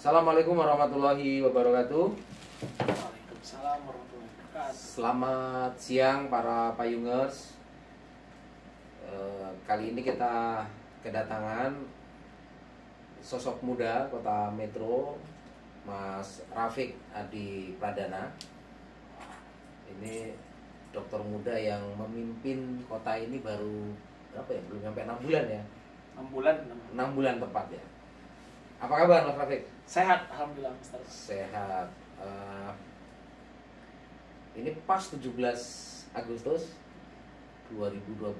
Assalamualaikum warahmatullahi wabarakatuh. Waalaikumsalam warahmatullahi wabarakatuh. Selamat siang para payungers. Kali ini kita kedatangan sosok muda Kota Metro, Mas Rafiq Adi Pradana. Ini dokter muda yang memimpin kota ini baru belum sampai 6 bulan ya. 6 bulan. 6 bulan tepat ya. Apa kabar Mas Rafiq? Sehat, alhamdulillah Ustaz. Sehat. Ini pas 17 Agustus 2025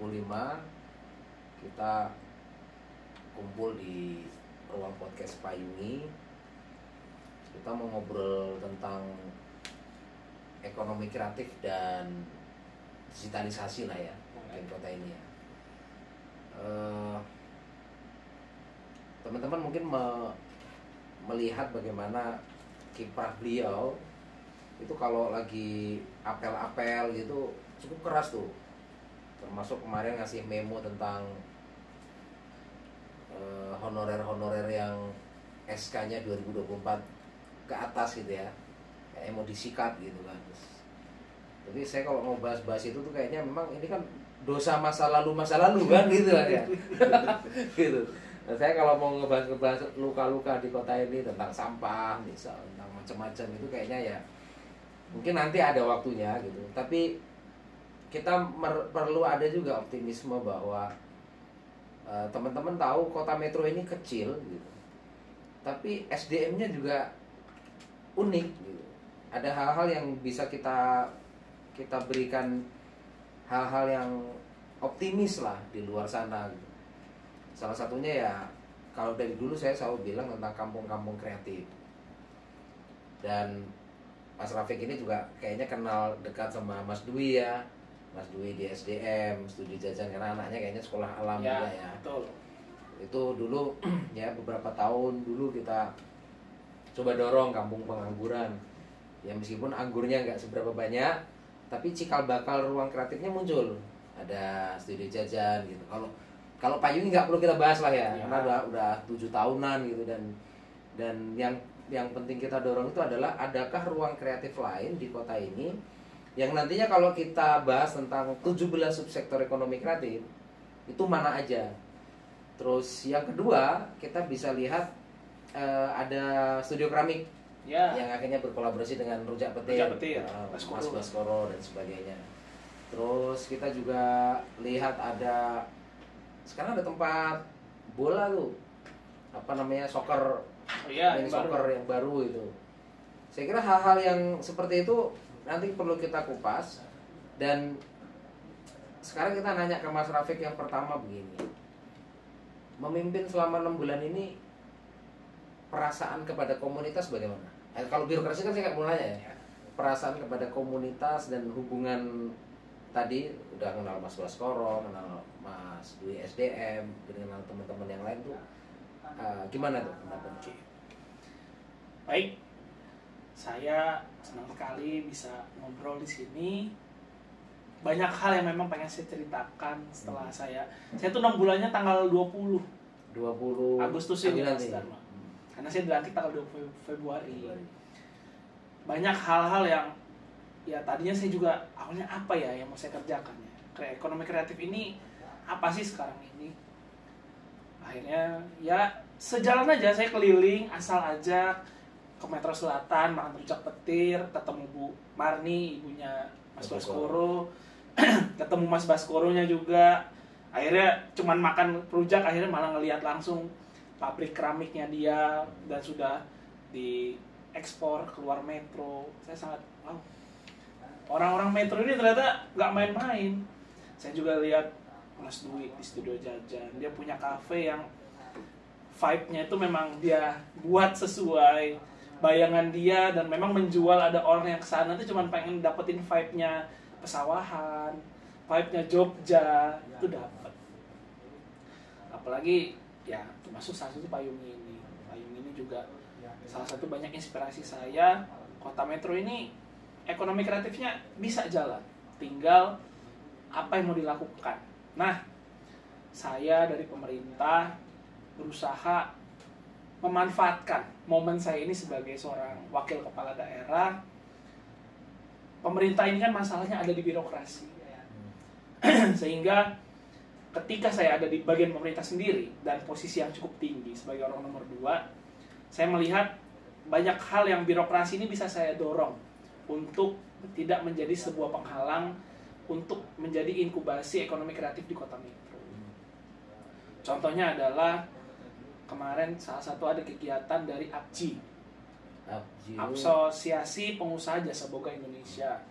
kita kumpul di ruang podcast Payungi. Kita mau ngobrol tentang ekonomi kreatif dan digitalisasi lah ya di kota ini ya. Teman-teman mungkin melihat bagaimana kiprah beliau itu kalau lagi apel-apel gitu cukup keras tuh, termasuk kemarin ngasih memo tentang honorer-honorer yang SK-nya 2024 ke atas gitu ya, kayak mau disikat gitu kan. Jadi saya kalau mau bahas-bahas itu tuh kayaknya memang ini kan dosa masa lalu kan gitu kan ya. Gitu. Nah, saya kalau mau ngebahas luka-luka di kota ini tentang sampah, misal tentang macam-macam itu kayaknya ya mungkin nanti ada waktunya gitu. Tapi kita perlu ada juga optimisme bahwa teman-teman tahu kota Metro ini kecil gitu. Tapi SDM-nya juga unik gitu. Ada hal-hal yang bisa kita berikan, hal-hal yang optimis lah di luar sana gitu. Salah satunya ya, kalau dari dulu saya selalu bilang tentang kampung-kampung kreatif. Dan Mas Rafiq ini juga kayaknya kenal dekat sama Mas Dwi ya. Mas Dwi di SDM, studi jajan, karena anaknya kayaknya sekolah alam ya, juga ya. Betul. Itu dulu ya beberapa tahun dulu kita coba dorong kampung pengangguran. Ya meskipun anggurnya nggak seberapa banyak, tapi cikal bakal ruang kreatifnya muncul. Ada studi jajan gitu. Kalau Payungi nggak perlu kita bahas lah ya, karena udah 7 tahunan gitu, dan yang penting kita dorong itu adalah adakah ruang kreatif lain di kota ini yang nantinya kalau kita bahas tentang 17 subsektor ekonomi kreatif itu mana aja. Terus yang kedua kita bisa lihat ada studio keramik yang akhirnya berkolaborasi dengan Rujak Petir, Mas Baskoro dan sebagainya. Terus kita juga lihat sekarang ada tempat bola tuh, soccer, yang baru itu. Saya kira hal-hal yang seperti itu nanti perlu kita kupas. Dan sekarang kita nanya ke Mas Rafiq yang pertama begini, memimpin selama 6 bulan ini perasaan kepada komunitas bagaimana? Kalau birokrasi kan saya nggak mau nanya ya. Perasaan kepada komunitas dan hubungan tadi udah kenal Mas Baskoro, kenal Mas Dwi SDM, kenal teman-teman yang lain tuh gimana tuh pendapatnya? Baik, saya senang sekali bisa ngobrol di sini. Banyak hal yang memang pengen saya ceritakan setelah saya tuh 6 bulannya tanggal 20 Agustus ini Mas Dharma. Karena saya dilantik tanggal 20 Februari. Banyak hal-hal yang ya tadinya saya juga awalnya apa ya yang mau saya kerjakan ya. Ekonomi kreatif ini apa sih sekarang ini? Akhirnya ya sejalan aja, saya keliling asal aja ke Metro Selatan, makan rujak petir, ketemu Bu Marni, ibunya Mas Baskoro, ketemu Mas Baskoronya juga. Akhirnya cuman makan rujak, akhirnya malah ngelihat langsung pabrik keramiknya dia dan sudah diekspor keluar Metro. Saya sangat wow. Orang-orang Metro ini ternyata nggak main-main. Saya juga lihat Mas Dwi di studio jajan. Dia punya kafe yang vibe-nya itu memang dia buat sesuai bayangan dia, dan memang menjual. Ada orang yang kesana tuh cuma pengen dapetin vibe-nya pesawahan, vibe-nya Jogja, itu dapat. Apalagi ya termasuk salah satu Payungi ini. Payungi ini juga salah satu banyak inspirasi saya. Kota Metro ini ekonomi kreatifnya bisa jalan, tinggal apa yang mau dilakukan. Nah, saya dari pemerintah berusaha memanfaatkan momen saya ini sebagai seorang wakil kepala daerah. Pemerintah ini kan masalahnya ada di birokrasi. Sehingga ketika saya ada di bagian pemerintah sendiri dan posisi yang cukup tinggi sebagai orang nomor 2, saya melihat banyak hal yang birokrasi ini bisa saya dorong untuk tidak menjadi sebuah penghalang untuk menjadi inkubasi ekonomi kreatif di Kota Metro. Contohnya adalah kemarin salah satu ada kegiatan dari APJI, Asosiasi Pengusaha Jasa Boga Indonesia.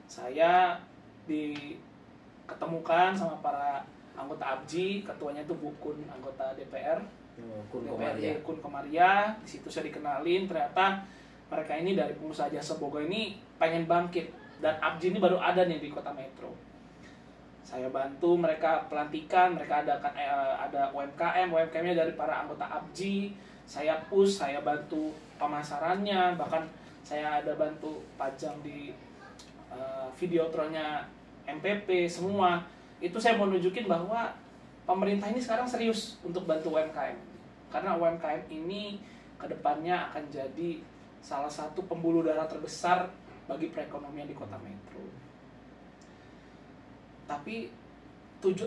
Saya diketemukan sama para anggota APJI, ketuanya itu Bu Kun, anggota DPR, Kun Komaria. Di situ saya dikenalin, ternyata mereka ini dari pengusaha jasa boga ini pengen bangkit, dan APJI ini baru ada nih di Kota Metro. Saya bantu mereka pelantikan, mereka ada UMKM-nya dari para anggota APJI. Saya push, saya bantu pemasarannya, bahkan saya ada bantu pajang di videotronnya MPP semua. Itu saya mau nunjukin bahwa pemerintah ini sekarang serius untuk bantu UMKM, karena UMKM ini kedepannya akan jadi salah satu pembuluh darah terbesar bagi perekonomian di Kota Metro. Tapi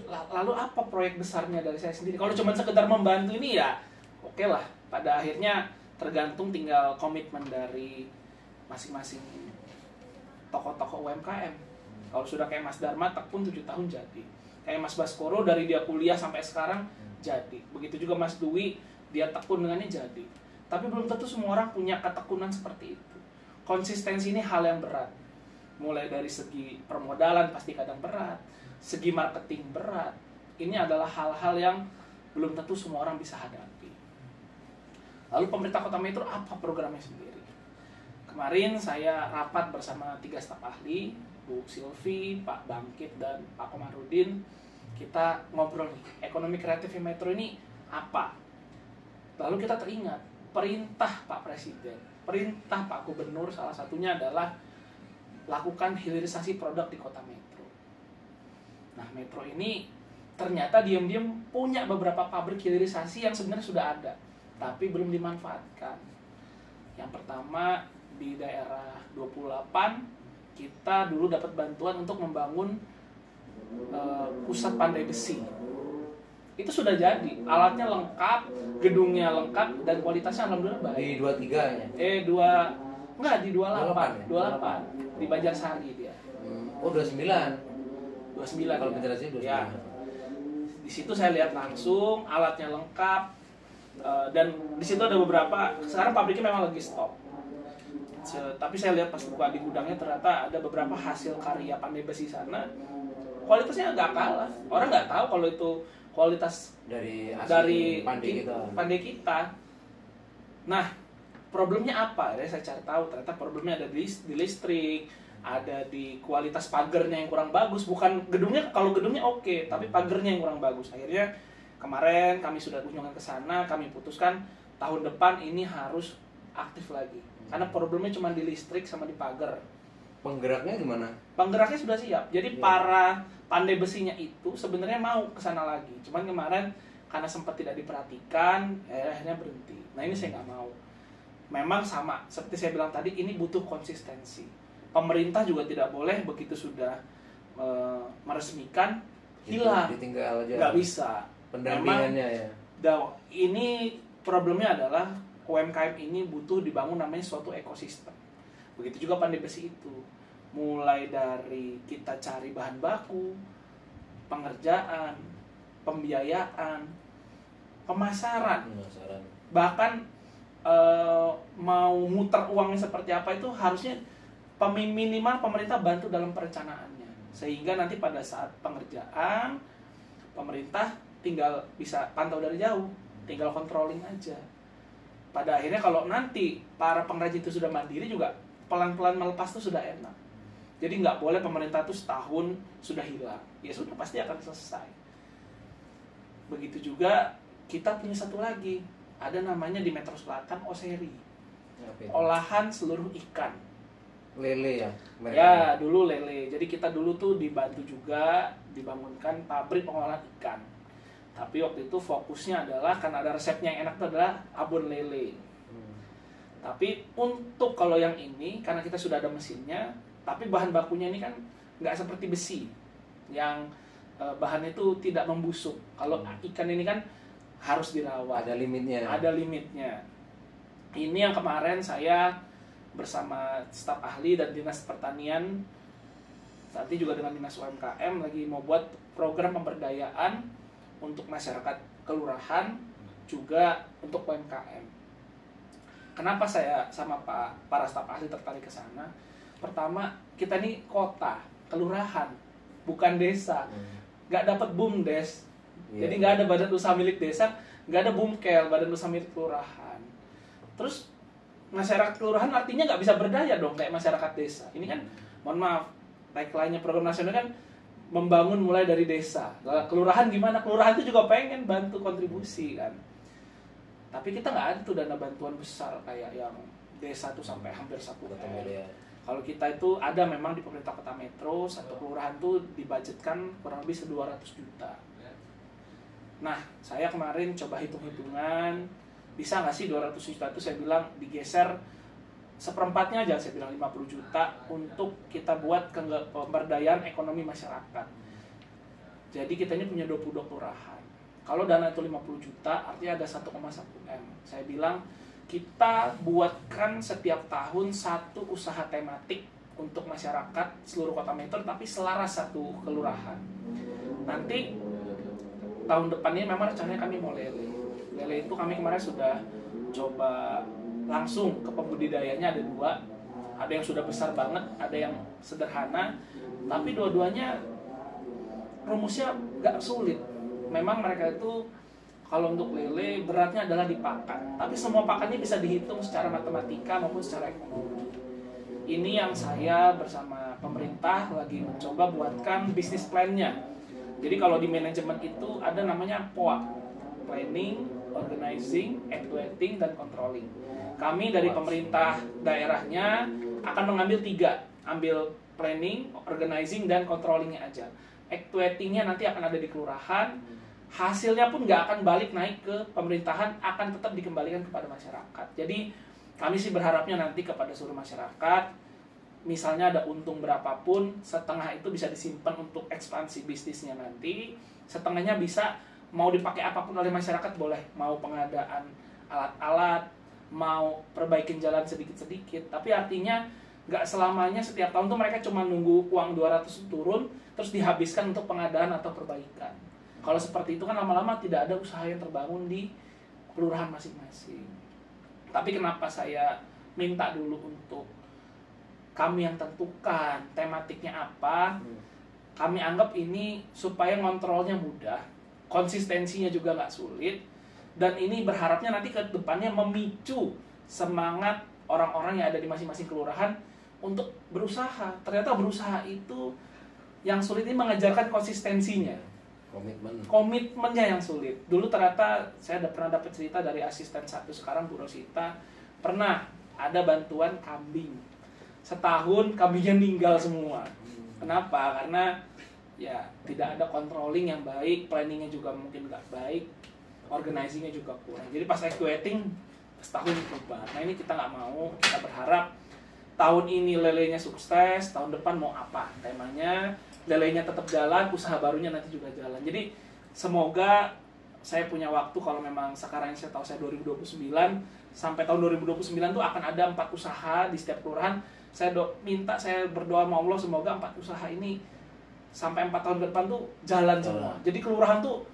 lalu apa proyek besarnya dari saya sendiri? Kalau cuma sekedar membantu ini ya oke lah. Pada akhirnya tergantung tinggal komitmen dari masing-masing tokoh-tokoh UMKM. Kalau sudah kayak Mas Dharma tekun 7 tahun jadi. Kayak Mas Baskoro dari dia kuliah sampai sekarang jadi. Begitu juga Mas Dwi, dia tekun dengannya jadi. Tapi belum tentu semua orang punya ketekunan seperti itu. Konsistensi ini hal yang berat. Mulai dari segi permodalan pasti kadang berat, segi marketing berat. Ini adalah hal-hal yang belum tentu semua orang bisa hadapi. Lalu pemerintah Kota Metro apa programnya sendiri? Kemarin saya rapat bersama 3 staf ahli, Bu Silvi, Pak Bangkit, dan Pak Komarudin. Kita ngobrol nih, ekonomi kreatif di Metro ini apa? Lalu kita teringat perintah Pak Presiden, perintah Pak Gubernur, salah satunya adalah lakukan hilirisasi produk di Kota Metro. Nah, Metro ini ternyata diam-diam punya beberapa pabrik hilirisasi yang sebenarnya sudah ada, tapi belum dimanfaatkan. Yang pertama di daerah 28, kita dulu dapat bantuan untuk membangun pusat pandai besi. Itu sudah jadi, alatnya lengkap, gedungnya lengkap, dan kualitasnya alhamdulillah baik. Di 23 ya? Enggak, di 28 28, ya? 28 di Banjarsari dia. Oh, 29. 29 kalau ya. penjelasannya 29. Ya. Di situ saya lihat langsung alatnya lengkap, dan di situ ada beberapa, sekarang pabriknya memang lagi stop. Tapi saya lihat pas buka di gudangnya ternyata ada beberapa hasil karya pandai besi sana. Kualitasnya nggak kalah. Orang nggak tahu kalau itu kualitas dari pandai kita. Nah, problemnya apa? Ya, saya cari tahu. Ternyata problemnya ada di listrik, ada di kualitas pagernya yang kurang bagus. Bukan gedungnya, kalau gedungnya oke, tapi pagernya yang kurang bagus. Akhirnya kemarin kami sudah kunjungan ke sana, kami putuskan tahun depan ini harus aktif lagi. Karena problemnya cuma di listrik sama di pagar. Penggeraknya gimana? Penggeraknya sudah siap. Jadi para pandai besinya itu sebenarnya mau ke sana lagi. Cuman kemarin karena sempat tidak diperhatikan, akhirnya berhenti. Nah, ini saya nggak mau. Memang sama, seperti saya bilang tadi, ini butuh konsistensi. Pemerintah juga tidak boleh begitu sudah meresmikan, hilang. Ditinggal aja. Nggak bisa. Pendampingannya ya. Ini problemnya adalah UMKM ini butuh dibangun namanya suatu ekosistem. Begitu juga pandai besi itu. Mulai dari kita cari bahan baku, pengerjaan, pembiayaan, pemasaran. Bahkan mau muter uangnya seperti apa itu harusnya minimal pemerintah bantu dalam perencanaannya. Sehingga nanti pada saat pengerjaan, pemerintah tinggal bisa pantau dari jauh, tinggal controlling aja. Pada akhirnya kalau nanti para pengrajin itu sudah mandiri juga pelan-pelan melepas itu sudah enak. Jadi nggak boleh pemerintah itu setahun sudah hilang. Ya sudah, pasti akan selesai. Begitu juga kita punya satu lagi. Ada namanya di Metro Selatan Oseri. Olahan seluruh ikan. Lele ya? Ya, dulu lele. Jadi kita dulu tuh dibantu juga dibangunkan pabrik pengolahan ikan. Tapi waktu itu fokusnya adalah karena ada resepnya yang enak itu adalah abon lele. Tapi untuk kalau yang ini karena kita sudah ada mesinnya, tapi bahan bakunya ini kan nggak seperti besi yang bahannya itu tidak membusuk. Kalau ikan ini kan harus dirawat. Ada limitnya. Ada limitnya. Ini yang kemarin saya bersama staf ahli dan dinas pertanian, nanti juga dengan dinas UMKM lagi mau buat program pemberdayaan untuk masyarakat kelurahan juga untuk UMKM. Kenapa saya sama para staf ahli tertarik ke sana? Pertama, kita ini kota, kelurahan, bukan desa. Nggak dapat BUMDes. Jadi nggak ada badan usaha milik desa, nggak ada BUMKEL, badan usaha milik kelurahan. Terus masyarakat kelurahan artinya nggak bisa berdaya dong kayak masyarakat desa. Ini kan, mohon maaf, tagline-nya program nasional kan membangun mulai dari desa. Kelurahan gimana? Kelurahan itu juga pengen bantu kontribusi kan. Tapi kita nggak ada tuh dana bantuan besar kayak yang desa tuh sampai hampir 1 M. Kalau kita itu ada memang di pemerintah kota metro, satu kelurahan tuh dibudgetkan kurang lebih 200 juta. Nah, saya kemarin coba hitung-hitungan, bisa nggak sih 200 juta itu saya bilang digeser seperempatnya aja, saya bilang 50 juta untuk kita buat pemberdayaan ekonomi masyarakat. Jadi kita ini punya 22 kelurahan. Kalau dana itu 50 juta, artinya ada 1,1 M. Saya bilang kita buatkan setiap tahun satu usaha tematik untuk masyarakat seluruh kota metro, tapi selaras satu kelurahan. Nanti tahun depannya memang rencananya kami mau lele. Lele itu kami kemarin sudah coba langsung ke pembudidayanya, ada 2. Ada yang sudah besar banget, ada yang sederhana. Tapi dua-duanya rumusnya gak sulit. Memang mereka itu kalau untuk lele beratnya adalah di pakan. Tapi semua pakannya bisa dihitung secara matematika maupun secara ekonomi. Ini yang saya bersama pemerintah lagi mencoba buatkan bisnis plan-nya. Jadi kalau di manajemen itu ada namanya POA, Planning, Organizing, Actuating, dan Controlling. Kami dari pemerintah daerahnya akan mengambil 3. Ambil planning, organizing, dan controlling-nya aja. Actuating-nya nanti akan ada di kelurahan. Hasilnya pun nggak akan balik naik ke pemerintahan, akan tetap dikembalikan kepada masyarakat. Jadi kami sih berharapnya nanti kepada seluruh masyarakat, misalnya ada untung berapapun, setengah itu bisa disimpan untuk ekspansi bisnisnya nanti, setengahnya bisa mau dipakai apapun oleh masyarakat boleh, mau pengadaan alat-alat, mau perbaikin jalan sedikit-sedikit. Tapi artinya nggak selamanya setiap tahun tuh mereka cuma nunggu uang 200 turun terus dihabiskan untuk pengadaan atau perbaikan. Kalau seperti itu kan lama-lama tidak ada usaha yang terbangun di kelurahan masing-masing. Tapi kenapa saya minta dulu untuk kami yang tentukan tematiknya apa, kami anggap ini supaya ngontrolnya mudah, konsistensinya juga nggak sulit, dan ini berharapnya nanti ke depannya memicu semangat orang-orang yang ada di masing-masing kelurahan untuk berusaha. Ternyata berusaha itu yang sulit ini mengajarkan konsistensinya. Komitmennya yang sulit. Dulu ternyata saya pernah dapat cerita dari asisten 1 sekarang Bu Rosita, pernah ada bantuan kambing. Setahun kambingnya meninggal semua. Kenapa? Karena ya tidak ada controlling yang baik, planningnya juga mungkin nggak baik, organizingnya juga kurang. Jadi pas actuating setahun berubah. Nah ini kita nggak mau. Kita berharap tahun ini lelenya sukses, tahun depan mau apa temanya, lelenya tetap jalan, usaha barunya nanti juga jalan. Jadi semoga saya punya waktu, kalau memang sekarang yang saya tahu saya 2029 sampai tahun 2029 tuh akan ada 4 usaha di setiap kelurahan. Saya berdoa sama Allah semoga 4 usaha ini sampai 4 tahun ke depan tuh jalan semua. Jadi kelurahan tuh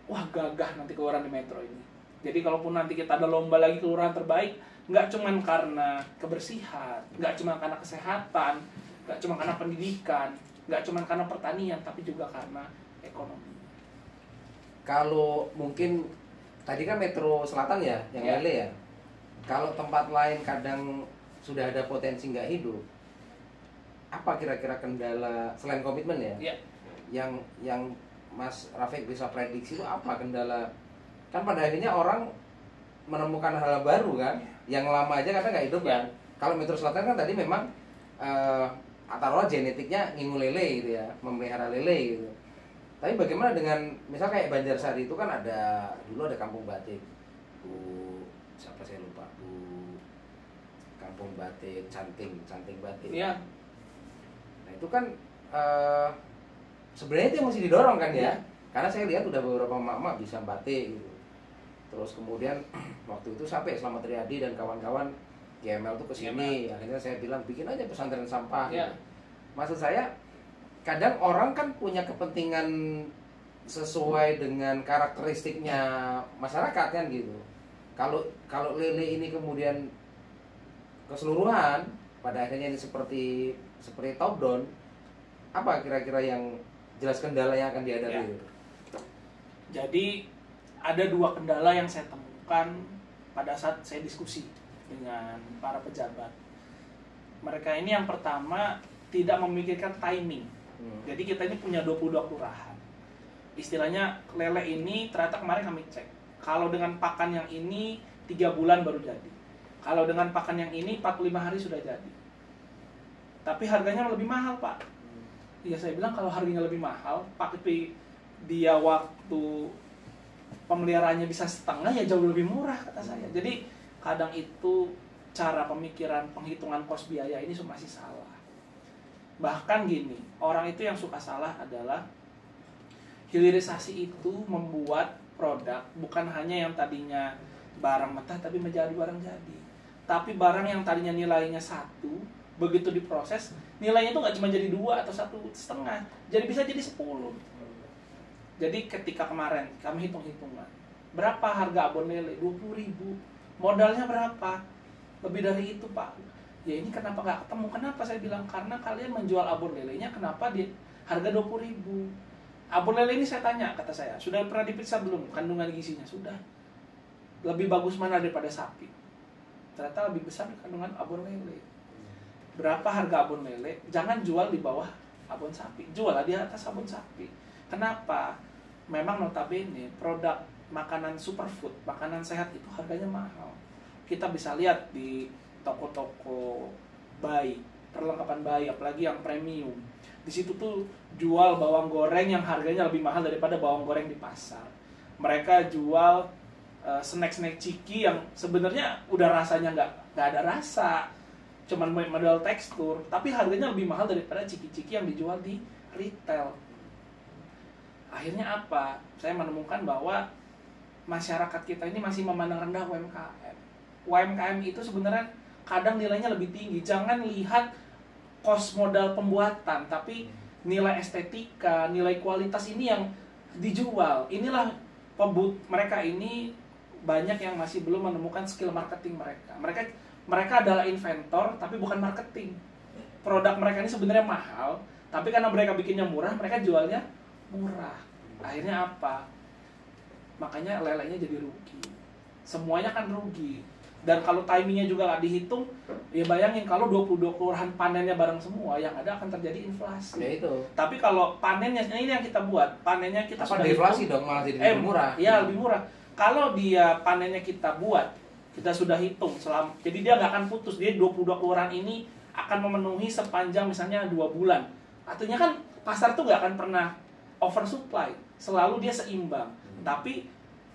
wah gagah nanti kelurahan di metro ini. Jadi kalaupun nanti kita ada lomba lagi kelurahan terbaik, nggak cuma karena kebersihan, nggak cuma karena kesehatan, nggak cuma karena pendidikan, nggak cuma karena pertanian, tapi juga karena ekonomi. Kalau mungkin tadi kan Metro Selatan ya yang lele ya. Kalau tempat lain kadang sudah ada potensi nggak hidup, apa kira-kira kendala selain komitmen ya? Yang Mas Rafiq bisa prediksi itu apa kendala? Kan pada akhirnya orang menemukan hal baru kan, yang lama aja kadang nggak hidup kan. Kalau Metro Selatan kan tadi memang taruhlah genetiknya ngingu lele gitu ya, memelihara lele gitu. Tapi bagaimana dengan misal kayak Banjarsari itu kan dulu ada kampung batik. Bu siapa saya lupa. Bu kampung batik Canting batik. Iya. Nah, itu kan sebenarnya itu yang mesti didorong kan ya. Iya. Karena saya lihat udah beberapa emak-emak bisa batik gitu. Terus kemudian waktu itu sampai Slamet Riyadi dan kawan-kawan GML tuh kesini, akhirnya saya bilang bikin aja pesantren sampah. Ya. Gitu. Maksud saya kadang orang kan punya kepentingan sesuai dengan karakteristiknya masyarakat kan gitu. Kalau lele ini kemudian keseluruhan pada akhirnya ini seperti top down, apa kira-kira yang jelas kendala yang akan dihadapi? Ya. Jadi ada 2 kendala yang saya temukan pada saat saya diskusi dengan para pejabat. Mereka ini yang pertama tidak memikirkan timing. Jadi kita ini punya 22 kelurahan. Istilahnya lele ini ternyata kemarin kami cek. Kalau dengan pakan yang ini 3 bulan baru jadi. Kalau dengan pakan yang ini 45 hari sudah jadi. Tapi harganya lebih mahal, Pak. Ya saya bilang kalau harganya lebih mahal, tapi dia waktu pemeliharaannya bisa setengah ya jauh lebih murah kata saya. Jadi kadang itu cara pemikiran penghitungan kos biaya ini masih salah. Bahkan gini, orang itu yang suka salah adalah hilirisasi itu membuat produk bukan hanya yang tadinya barang mentah tapi menjadi barang jadi. Tapi barang yang tadinya nilainya 1, begitu diproses nilainya itu nggak cuma jadi 2 atau 1,5, jadi bisa jadi 10. Jadi ketika kemarin kami hitung-hitungan, berapa harga abon lele? 20.000. Modalnya berapa? Lebih dari itu, Pak. Ya ini kenapa nggak ketemu? Kenapa saya bilang? Karena kalian menjual abon lelenya kenapa di harga 20.000? Abon lele ini saya tanya, kata saya, sudah pernah diperiksa belum kandungan gizinya? Sudah. Lebih bagus mana daripada sapi? Ternyata lebih besar kandungan abon lele. Berapa harga abon lele? Jangan jual di bawah abon sapi. Jual di atas abon sapi. Kenapa? Memang notabene produk makanan superfood, makanan sehat itu harganya mahal. Kita bisa lihat di toko-toko bayi, perlengkapan bayi, apalagi yang premium. Di situ tuh jual bawang goreng yang harganya lebih mahal daripada bawang goreng di pasar. Mereka jual snack-snack ciki yang sebenarnya udah rasanya nggak ada rasa, cuman modal tekstur, tapi harganya lebih mahal daripada ciki-ciki yang dijual di retail. Akhirnya apa? Saya menemukan bahwa masyarakat kita ini masih memandang rendah UMKM. UMKM itu sebenarnya kadang nilainya lebih tinggi. Jangan lihat kos modal pembuatan, tapi nilai estetika, nilai kualitas ini yang dijual. Inilah mereka ini banyak yang masih belum menemukan skill marketing mereka. Mereka adalah inventor tapi bukan marketing. Produk mereka ini sebenarnya mahal, tapi karena mereka bikinnya murah, mereka jualnya murah. Akhirnya apa? Makanya lelenya jadi rugi. Semuanya kan rugi. Dan kalau timingnya juga nggak dihitung, ya bayangin kalau 22 kelurahan panennya bareng semua, yang ada akan terjadi inflasi. Ya itu. Tapi kalau panennya, ini yang kita buat, panennya kita apa sudah deflasi hitung, dong, malah jadi lebih murah. Iya, lebih murah. Kalau dia panennya kita buat, kita sudah hitung jadi dia nggak akan putus. Dia 22 kelurahan ini akan memenuhi sepanjang misalnya 2 bulan. Artinya kan pasar tuh nggak akan pernah oversupply, selalu dia seimbang. Tapi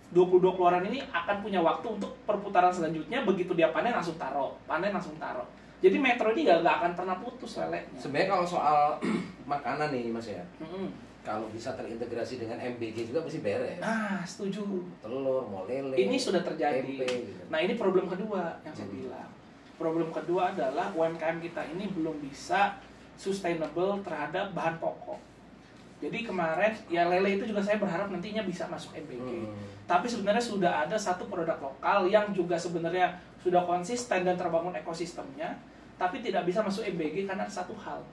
22 kelurahan ini akan punya waktu untuk perputaran selanjutnya. Begitu dia panen langsung taruh, panen langsung taruh. Jadi metro ini nggak akan pernah putus lelenya. Sebenarnya kalau soal makanan nih Mas ya, kalau bisa terintegrasi dengan MBG juga pasti beres. Setuju. Telur, mau lele. Ini sudah terjadi. Tempe, gitu. Nah ini problem kedua yang saya bilang. Problem kedua adalah UMKM kita ini belum bisa sustainable terhadap bahan pokok. Jadi kemarin ya lele itu juga saya berharap nantinya bisa masuk MBG. Tapi sebenarnya sudah ada satu produk lokal yang juga sebenarnya sudah konsisten dan terbangun ekosistemnya, tapi tidak bisa masuk MBG karena satu hal.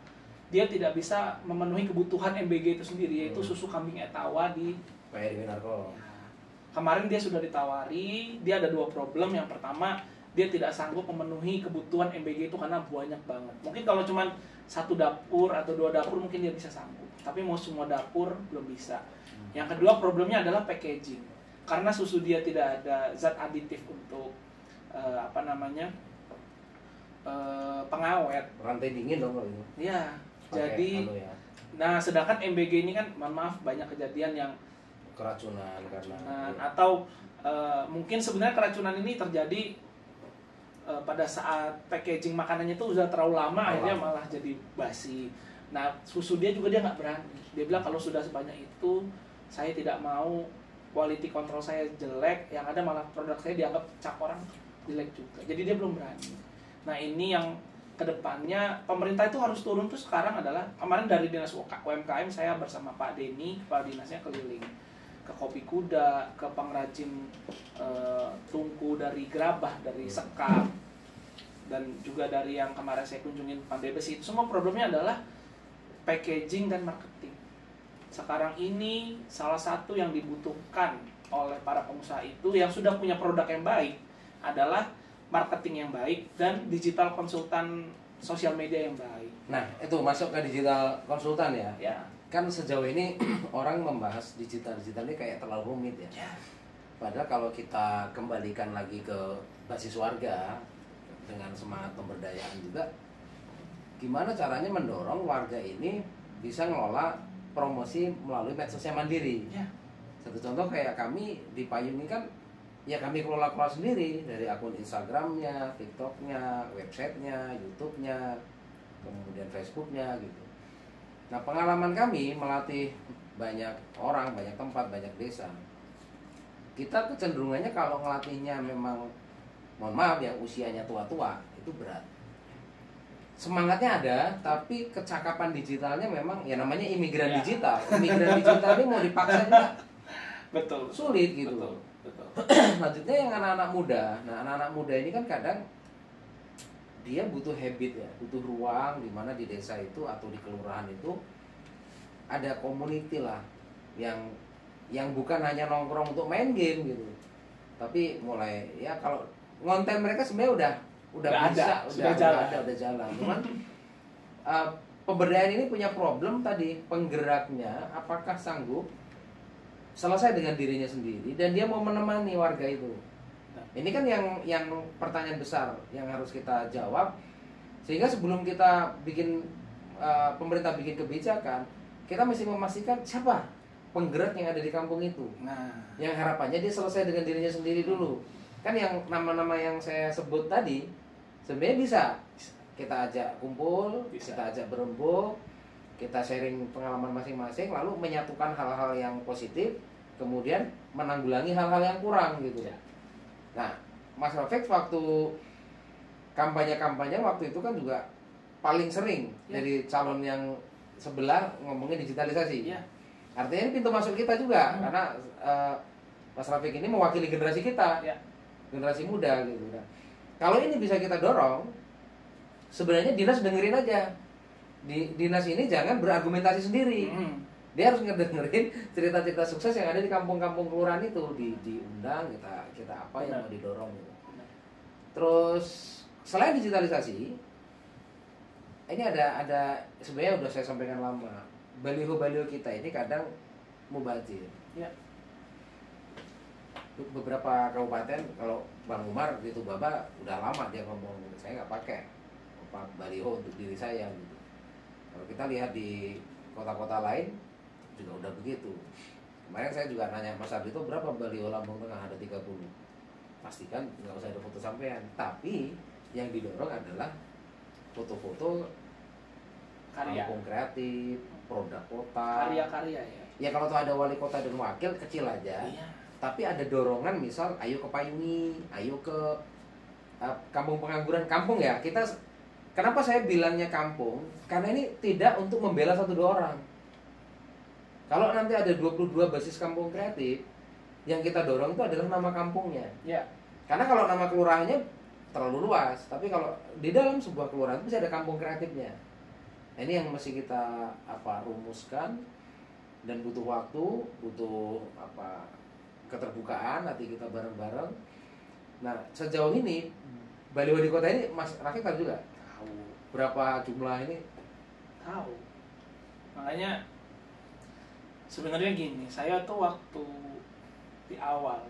Dia tidak bisa memenuhi kebutuhan MBG itu sendiri, yaitu susu kambing etawa di Winarko. Kemarin dia sudah ditawari, dia ada 2 problem. Yang pertama, dia tidak sanggup memenuhi kebutuhan MBG itu karena banyak banget. Mungkin kalau cuma 1 dapur atau 2 dapur mungkin dia bisa sanggup. Tapi mau semua dapur belum bisa. Yang kedua problemnya adalah packaging. Karena susu dia tidak ada zat aditif untuk pengawet. Rantai dingin dong kalau itu. Iya. Jadi Nah, sedangkan MBG ini kan, mohon maaf, banyak kejadian yang keracunan karena atau mungkin sebenarnya keracunan ini terjadi pada saat packaging makanannya itu udah terlalu lama, akhirnya malah jadi basi. Nah, susu dia juga dia nggak berani. Dia bilang kalau sudah sebanyak itu, saya tidak mau quality control saya jelek, yang ada malah produk saya dianggap cap orang jelek juga. Jadi dia belum berani. Nah, ini yang kedepannya pemerintah itu harus turun tuh sekarang adalah, kemarin dari Dinas UMKM saya bersama Pak Denny, kepala dinasnya keliling ke Kopi Kuda, ke pengrajin tungku dari gerabah, dari sekam, dan juga dari yang kemarin saya kunjungin Pandai Besi. Itu semua problemnya adalah packaging dan marketing. Sekarang ini salah satu yang dibutuhkan oleh para pengusaha itu yang sudah punya produk yang baik adalah marketing yang baik dan digital konsultan sosial media yang baik. Nah, itu masuk ke digital konsultan ya. Ya. Kan sejauh ini orang membahas digital ini kayak terlalu rumit ya. Padahal kalau kita kembalikan lagi ke basis warga dengan semangat pemberdayaan juga, gimana caranya mendorong warga ini bisa ngelola promosi melalui medsosnya mandiri. Ya. Satu contoh kayak kami di Payung ini kan, ya kami kelola sendiri dari akun Instagramnya, TikToknya, websitenya, YouTube-nya, kemudian Facebooknya gitu. Nah, pengalaman kami melatih banyak orang, banyak tempat, banyak desa. Kita kecenderungannya kalau ngelatihnya memang, mohon maaf yang usianya tua-tua, itu berat. Semangatnya ada, tapi kecakapan digitalnya memang, ya namanya imigran digital. Imigran digital ini mau dipaksa juga Betul. sulit gitu. Betul. Betul. Selanjutnya yang anak-anak muda. Nah, anak-anak muda ini kan kadang dia butuh habit ya, butuh ruang di mana di desa itu atau di kelurahan itu ada community lah yang bukan hanya nongkrong untuk main game gitu. Tapi mulai ya kalau ngonten mereka sebenarnya udah bisa, sudah jalan. udah jalan. Cuman pemberdayaan ini punya problem tadi, penggeraknya apakah sanggup selesai dengan dirinya sendiri dan dia mau menemani warga itu. Ini kan yang pertanyaan besar yang harus kita jawab, sehingga sebelum kita bikin pemerintah bikin kebijakan, kita mesti memastikan siapa penggerak yang ada di kampung itu. Nah, Yang harapannya dia selesai dengan dirinya sendiri dulu. Kan yang nama-nama yang saya sebut tadi sebenarnya bisa kita ajak kumpul, Bisa. kita ajak berembuk, kita sharing pengalaman masing-masing, lalu menyatukan hal-hal yang positif, kemudian menanggulangi hal-hal yang kurang gitu. Ya. Nah, Mas Rafiq waktu kampanye waktu itu kan juga paling sering dari calon yang sebelah ngomongin digitalisasi. Ya. Artinya ini pintu masuk kita juga, karena Mas Rafiq ini mewakili generasi kita, Ya. generasi muda gitu. Nah, kalau ini bisa kita dorong, sebenarnya dinas dengerin aja. Dinas ini jangan berargumentasi sendiri. Dia harus ngedengerin cerita-cerita sukses yang ada di kampung-kampung kelurahan itu, diundang kita apa yang mau didorong gitu. Terus selain digitalisasi, ini ada sebenarnya udah saya sampaikan lama. Baliho-baliho kita ini kadang mubazir. Ya. Beberapa kabupaten, kalau Bang Umar di Tubaba udah lama dia ngomong, saya nggak pakai baliho untuk diri saya gitu. Kalau kita lihat di kota-kota lain juga udah begitu. Kemarin saya juga nanya Mas Ardi itu berapa baliho Lampung Tengah, ada 30. Pastikan nggak usah ada foto sampean, tapi yang didorong adalah foto-foto Karya. kampung kreatif, produk kota. Karya-karya ya. Ya kalau tuh ada wali kota dan wakil kecil aja. Iya. Tapi ada dorongan, misal ayo ke Payungi, ayo ke kampung pengangguran. Kampung ya, kita kenapa saya bilangnya kampung? Karena ini tidak untuk membela 1-2 orang. Kalau nanti ada 22 basis kampung kreatif, yang kita dorong itu adalah nama kampungnya. Ya. Karena kalau nama kelurahannya terlalu luas, tapi kalau di dalam sebuah kelurahan itu bisa ada kampung kreatifnya. Nah, ini yang mesti kita rumuskan, dan butuh waktu, butuh keterbukaan, nanti kita bareng-bareng. Nah, sejauh ini baliho di kota ini Mas Rafiq tahu juga? Tahu. Berapa jumlah ini? Tahu. Makanya sebenarnya gini, saya tuh waktu di awal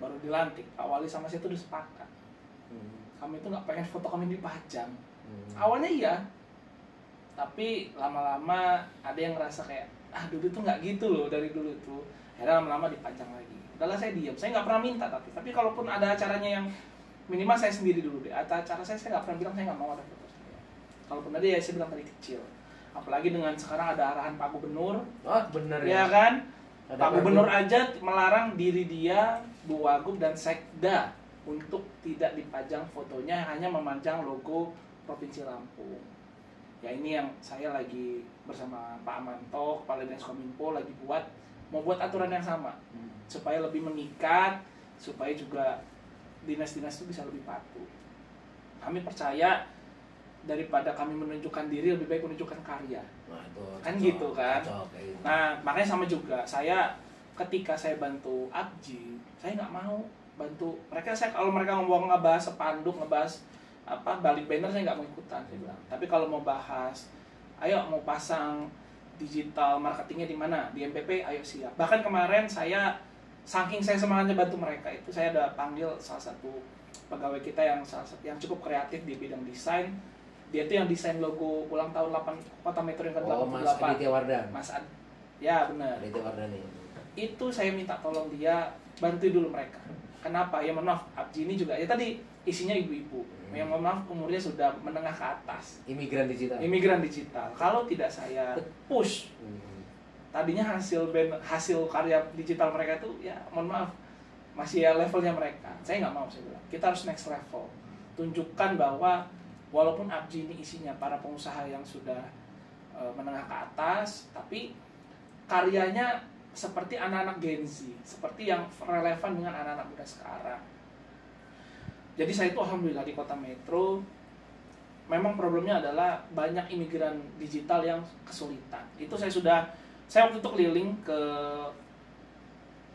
baru dilantik, awalnya sama saya tuh udah sepakat. Kami tuh nggak pengen foto kami dipajang. Awalnya iya, Tapi lama-lama ada yang ngerasa kayak dulu tuh nggak gitu loh dari dulu tuh. Akhirnya lama-lama dipajang lagi. Udahlah saya diam, saya nggak pernah minta tapi kalaupun ada acaranya yang minimal saya sendiri dulu deh. Atau acara saya nggak pernah bilang saya nggak mau ada foto saya. Kalaupun ada ya saya bilang dari kecil. Apalagi dengan sekarang ada arahan Pak Gubernur. Oh bener ya kan? Pak Gubernur aja melarang diri dia, Bu Wagub dan Sekda untuk tidak dipajang fotonya, hanya memajang logo Provinsi Lampung. Ya ini yang saya lagi bersama Pak Amanto, Kepala Dinas Kominfo lagi mau buat aturan yang sama supaya lebih mengikat, supaya juga dinas-dinas itu bisa lebih patuh. Kami percaya daripada kami menunjukkan diri, lebih baik menunjukkan karya. Nah, itu Kan gitu kan. gitu. Nah makanya sama juga saya ketika saya bantu Abji, saya nggak mau bantu mereka. Kalau mereka ngomong ngebahas spanduk, ngebahas balik banner, saya nggak mau ikutan, saya bilang. Tapi kalau mau bahas, ayo mau pasang digital marketingnya di mana, di MPP, ayo siap. Bahkan kemarin saya saking saya semangatnya bantu mereka itu, saya ada panggil salah satu pegawai kita yang cukup kreatif di bidang desain. Dia tuh yang desain logo ulang tahun Kota Metro yang ke-88. Mas Aditya Wardan. Ya benar. Aditya Wardani. Itu saya minta tolong dia bantu dulu mereka. Kenapa? Ya mohon maaf, Abji ini juga ya tadi isinya ibu-ibu. Yang mohon maaf umurnya sudah menengah ke atas. Imigran digital. Kalau tidak saya push, tadinya hasil karya digital mereka itu ya mohon maaf masih ya levelnya mereka. Saya nggak mau, saya bilang. Kita harus next level. Tunjukkan bahwa walaupun Abji ini isinya para pengusaha yang sudah menengah ke atas, tapi karyanya seperti anak-anak Gen Z, seperti yang relevan dengan anak-anak muda sekarang. Jadi saya itu alhamdulillah di Kota Metro, memang problemnya adalah banyak imigran digital yang kesulitan. Itu saya waktu itu keliling ke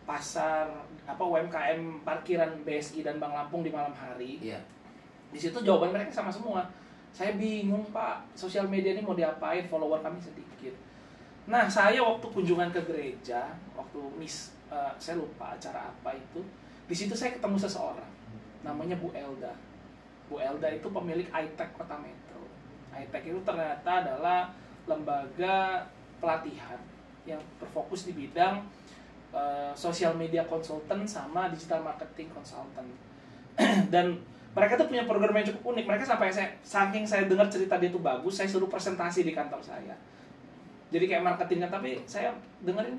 pasar UMKM parkiran BSI dan Bank Lampung di malam hari. Iya. Di situ jawaban mereka sama semua. Saya bingung Pak, sosial media ini mau diapain, follower kami sedikit. Nah saya waktu kunjungan ke gereja, waktu saya lupa acara apa itu, di situ saya ketemu seseorang, namanya Bu Elda. Bu Elda itu pemilik iTech Kota Metro. iTech itu ternyata adalah lembaga pelatihan yang berfokus di bidang social media consultant sama digital marketing consultant. Dan mereka tuh punya program yang cukup unik. Mereka saking saya dengar cerita dia tuh bagus, saya suruh presentasi di kantor saya. Jadi kayak marketingnya, tapi saya dengerin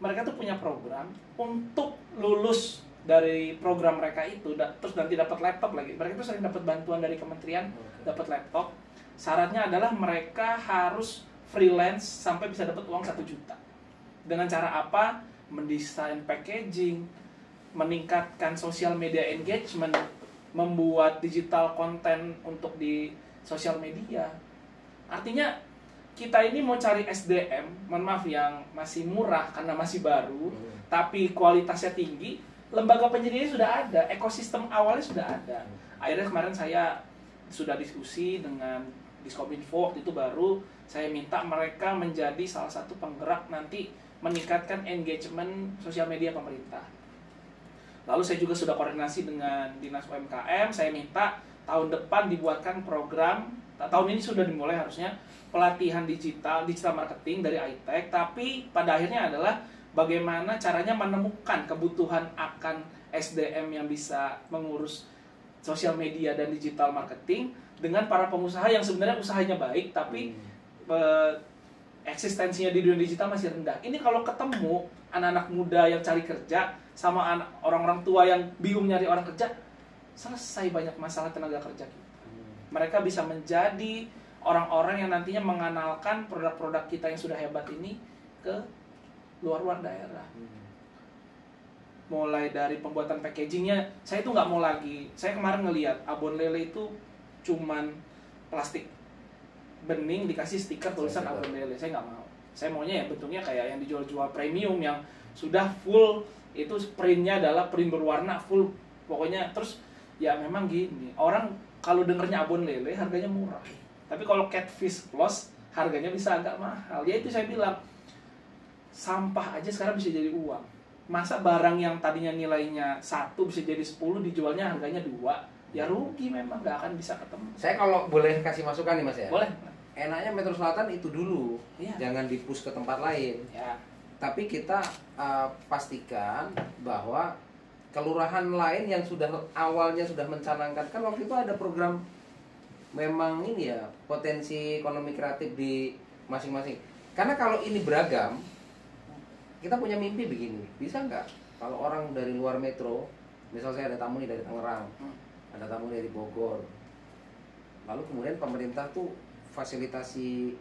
mereka tuh punya program untuk lulus dari program mereka itu, terus nanti dapat laptop lagi. Mereka tuh sering dapat bantuan dari kementerian, dapat laptop. Syaratnya adalah mereka harus freelance sampai bisa dapat uang 1 juta. Dengan cara apa? Mendesain packaging, meningkatkan social media engagement, membuat digital content untuk di sosial media. Artinya kita ini mau cari SDM, mohon maaf yang masih murah karena masih baru, tapi kualitasnya tinggi. Lembaga penyedianya sudah ada, ekosistem awalnya sudah ada. Akhirnya kemarin saya sudah diskusi dengan Diskominfo, waktu itu baru saya minta mereka menjadi salah satu penggerak nanti meningkatkan engagement sosial media pemerintah. Lalu saya juga sudah koordinasi dengan Dinas UMKM, saya minta tahun depan dibuatkan program, tahun ini sudah dimulai harusnya, pelatihan digital marketing dari iTech, tapi pada akhirnya adalah bagaimana caranya menemukan kebutuhan akan SDM yang bisa mengurus sosial media dan digital marketing dengan para pengusaha yang sebenarnya usahanya baik, tapi eksistensinya di dunia digital masih rendah. Ini kalau ketemu anak-anak muda yang cari kerja sama orang-orang tua yang bingung nyari orang kerja, selesai banyak masalah tenaga kerja kita. Mereka bisa menjadi orang-orang yang nantinya mengenalkan produk-produk kita yang sudah hebat ini ke luar-luar daerah. Mulai dari pembuatan packagingnya, saya itu nggak mau lagi. Saya kemarin ngelihat abon lele itu cuman plastik bening dikasih stiker tulisan abon lele. Saya nggak mau. Saya maunya ya bentuknya kayak yang dijual-jual premium yang sudah full, itu printnya adalah print berwarna full. Pokoknya terus ya memang gini, orang kalau dengernya abon lele harganya murah. Tapi kalau catfish plus harganya bisa agak mahal. Ya itu saya bilang, sampah aja sekarang bisa jadi uang. Masa barang yang tadinya nilainya 1 bisa jadi 10 dijualnya harganya 2? Ya rugi memang, nggak akan bisa ketemu. Saya kalau boleh kasih masukan nih Mas ya. Boleh. enaknya Metro Selatan itu dulu, Iya. jangan di-push ke tempat lain. Ya. Tapi kita pastikan bahwa kelurahan lain yang sudah awalnya sudah mencanangkan, kan waktu itu ada program memang ini ya, potensi ekonomi kreatif di masing-masing. Karena kalau ini beragam, kita punya mimpi begini, bisa nggak kalau orang dari luar metro, misal saya ada tamu nih dari Tangerang, ada tamu dari Bogor, lalu kemudian pemerintah tuh fasilitasi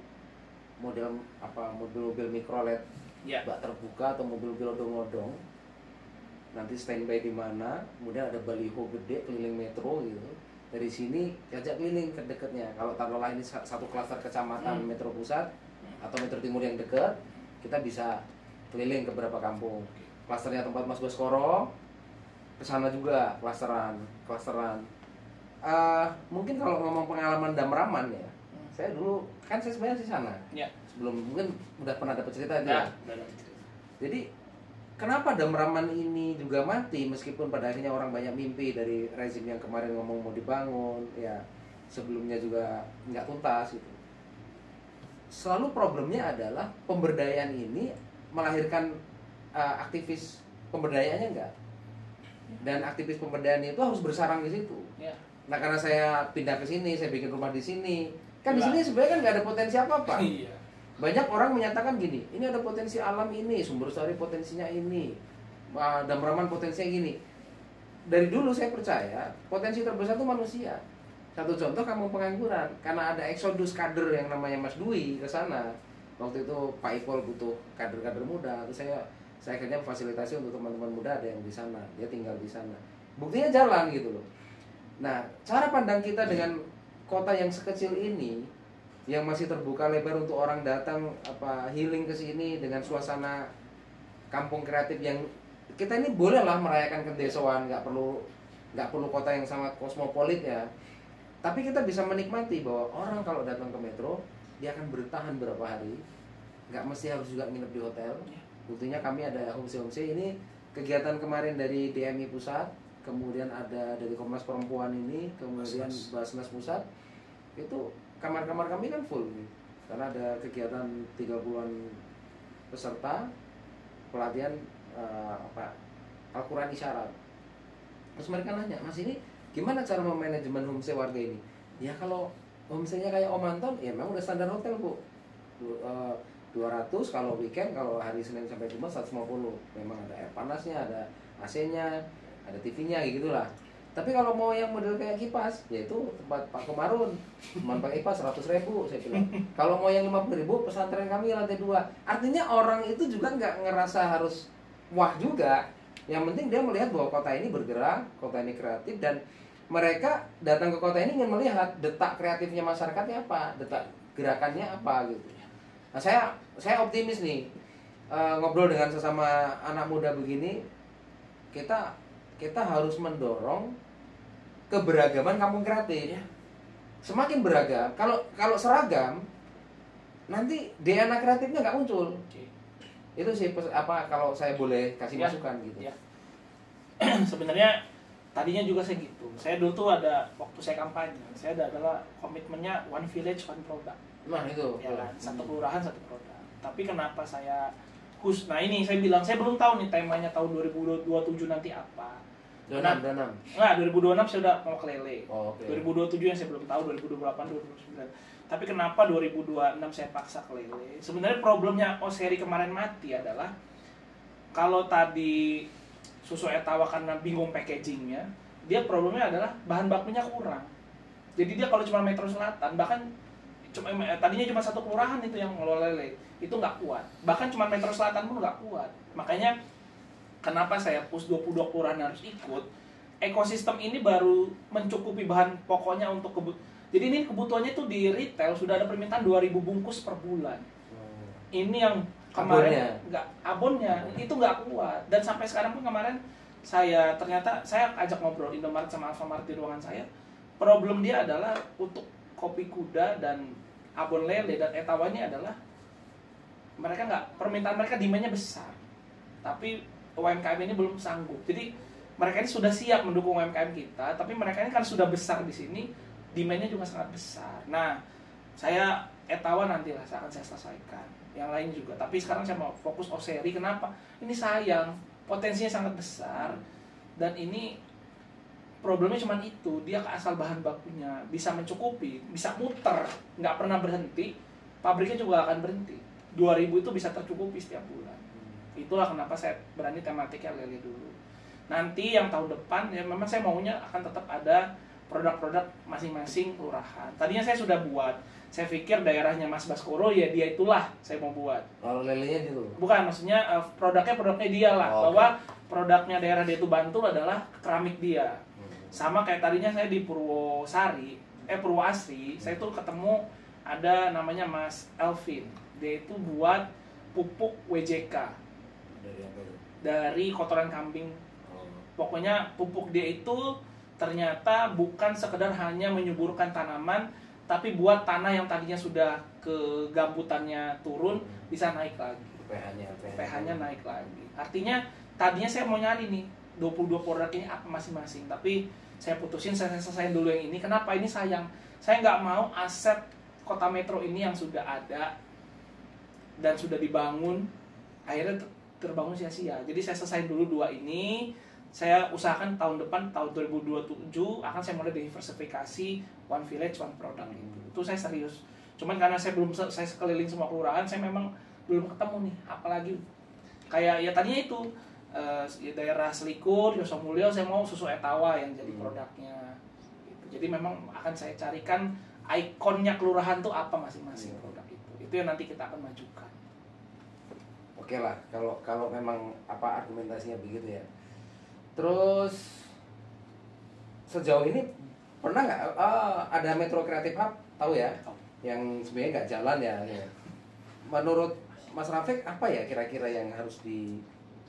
model apa, mobil-mobil mikrolet Ya. bak terbuka atau mobil-mobil odong-odong, nanti standby di mana, kemudian ada baliho gede keliling metro gitu. Dari sini diajak keliling ke dekatnya. Kalau taruhlah ini satu klaster kecamatan Metro Pusat atau Metro Timur yang dekat, kita bisa keliling ke beberapa kampung. Klasternya tempat Mas Baskoro, ke sana juga klasteran. Mungkin kalau ngomong pengalaman Damraman ya, saya dulu kan saya sebenarnya di sana. Ya. Sebelum mungkin udah pernah dapat cerita itu. Ya. Ya. Jadi kenapa Damraman ini juga mati meskipun pada akhirnya orang banyak mimpi dari rezim yang kemarin ngomong mau dibangun, ya sebelumnya juga nggak tuntas gitu. Selalu problemnya adalah pemberdayaan ini melahirkan aktivis pemberdayaannya enggak. Dan aktivis pemberdayaan itu harus bersarang di situ. Ya. Nah karena saya pindah ke sini, saya bikin rumah di sini, kan di Iya. sini sebenarnya kan nggak ada potensi apa-apa. Iya. Banyak orang menyatakan gini, ini ada potensi alam ini, Sumber Sari potensinya ini, Damraman potensinya gini. Dari dulu saya percaya potensi terbesar itu manusia. Satu contoh kampung pengangguran, karena ada eksodus kader yang namanya Mas Dwi ke sana. Waktu itu Pak Ipol butuh kader-kader muda, terus saya akhirnya fasilitasi untuk teman-teman muda ada yang di sana, dia tinggal di sana. Buktinya jalan gitu loh. Nah, cara pandang kita dengan kota yang sekecil ini, yang masih terbuka lebar untuk orang datang healing ke sini dengan suasana kampung kreatif yang kita ini bolehlah merayakan kedesaan, nggak perlu kota yang sangat kosmopolit ya. Tapi kita bisa menikmati bahwa orang kalau datang ke metro dia akan bertahan berapa hari, nggak mesti harus juga nginep di hotel. Buktinya kami ada homestay ini kegiatan kemarin dari DMI pusat, kemudian ada dari Komnas Perempuan ini, kemudian Basnas pusat, itu kamar-kamar kami kan full nih. Karena ada kegiatan 30-an peserta pelatihan Al-Quran isyarat. Terus mereka nanya, Mas ini gimana cara memanajemen homestay warga ini? Ya kalau homestaynya kayak Om Anton, ya memang udah standar hotel Bu. 200 kalau weekend, kalau hari Senin sampai Jumat 150. Memang ada air panasnya, ada AC-nya, ada TV-nya gitulah. Tapi kalau mau yang model kayak kipas, yaitu tempat Pak Komarun, cuma pakai kipas 100.000 saya bilang. Kalau mau yang 50.000, pesantren kami lantai 2. Artinya orang itu juga nggak ngerasa harus wah juga. Yang penting dia melihat bahwa kota ini bergerak, kota ini kreatif, dan mereka datang ke kota ini ingin melihat detak kreatifnya masyarakatnya apa, detak gerakannya apa gitu. Nah saya optimis nih, ngobrol dengan sesama anak muda begini, kita harus mendorong keberagaman kampung kreatif. Semakin beragam, kalau seragam nanti DNA kreatifnya nggak muncul. Itu sih kalau saya boleh kasih masukan gitu. Ya. Sebenarnya tadinya juga saya gitu. Saya dulu tuh ada waktu saya kampanye, saya adalah komitmennya one village one product. Nah itu. Ya kan, satu kelurahan satu produk. Tapi kenapa saya nah ini saya bilang saya belum tahu nih temanya tahun 2027 nanti apa. 26. Enggak, 2026 saya udah mau kelele. Oh, okay. 2027 yang saya belum tahu, 2028, 2029. Tapi kenapa 2026 saya paksa kelele? Sebenarnya problemnya Oseri kemarin mati adalah kalau tadi susu etawa karena bingung packagingnya, dia problemnya adalah bahan bakunya kurang. Jadi dia kalau cuma Metro Selatan, bahkan tadinya cuma satu kelurahan itu yang ngelola lele, itu nggak kuat. Bahkan cuma Metro Selatan pun nggak kuat. Makanya kenapa saya push 22 kelurahan harus ikut. Ekosistem ini baru mencukupi bahan pokoknya untuk jadi ini kebutuhannya tuh di retail sudah ada permintaan 2.000 bungkus per bulan. Ini yang kemarin abonnya itu nggak kuat, dan sampai sekarang pun kemarin saya ajak ngobrol Indomaret sama Alfamart di ruangan saya. Problem dia adalah untuk kopi kuda dan abon lele dan etawanya adalah permintaan mereka demandnya besar, tapi UMKM ini belum sanggup. Jadi mereka ini sudah siap mendukung UMKM kita, tapi mereka ini kan sudah besar di sini, demandnya juga sangat besar. Nah, saya Etawa nantilah akan saya selesaikan. Yang lain juga. Tapi sekarang saya mau fokus Oseri. Kenapa? Ini sayang, potensinya sangat besar dan ini problemnya cuma itu, dia asal bahan bakunya bisa mencukupi, bisa muter, nggak pernah berhenti, pabriknya juga akan berhenti. 2000 itu bisa tercukupi setiap bulan. Itulah kenapa saya berani tematiknya lele dulu. Nanti yang tahun depan ya memang saya maunya akan tetap ada produk-produk masing-masing kelurahan. Tadinya saya sudah buat, saya pikir daerahnya Mas Baskoro ya dia itulah saya mau buat. Kalau lelenya gitu? Bukan, maksudnya produknya dia lah. Oh, bahwa produknya daerah dia itu Bantul adalah keramik dia. Sama kayak tadinya saya di Purwosari, Purwoasri, saya tuh ketemu ada namanya Mas Elvin. Dia itu buat pupuk WJK. Dari apa itu? Dari kotoran kambing. Pokoknya pupuk dia itu ternyata bukan sekedar hanya menyuburkan tanaman, tapi buat tanah yang tadinya sudah kegambutannya turun bisa naik lagi. pH-nya naik lagi. Artinya tadinya saya mau nyari nih 22 produk ini apa masing-masing, tapi saya putusin, saya selesaiin dulu yang ini. Kenapa? Ini sayang. Saya nggak mau aset kota metro ini yang sudah ada dan sudah dibangun akhirnya terbangun sia-sia. Jadi saya selesaiin dulu dua ini. Saya usahakan tahun depan, tahun 2027 akan saya mulai diversifikasi one village, one product gitu. Itu saya serius. Cuman karena saya belum saya sekeliling semua kelurahan, saya memang belum ketemu nih. Apalagi kayak ya tadinya itu daerah Selikur, Yosomulyo, saya mau susu Etawa yang jadi produknya. Gitu. Jadi memang akan saya carikan ikonnya kelurahan tuh apa masing-masing produk itu. Itu yang nanti kita akan majukan. Oke lah, kalau memang apa argumentasinya begitu ya. Terus sejauh ini pernah nggak ada Metro Creative Hub, tahu ya? Yang sebenarnya nggak jalan ya. Menurut Mas Rafiq apa ya kira-kira yang harus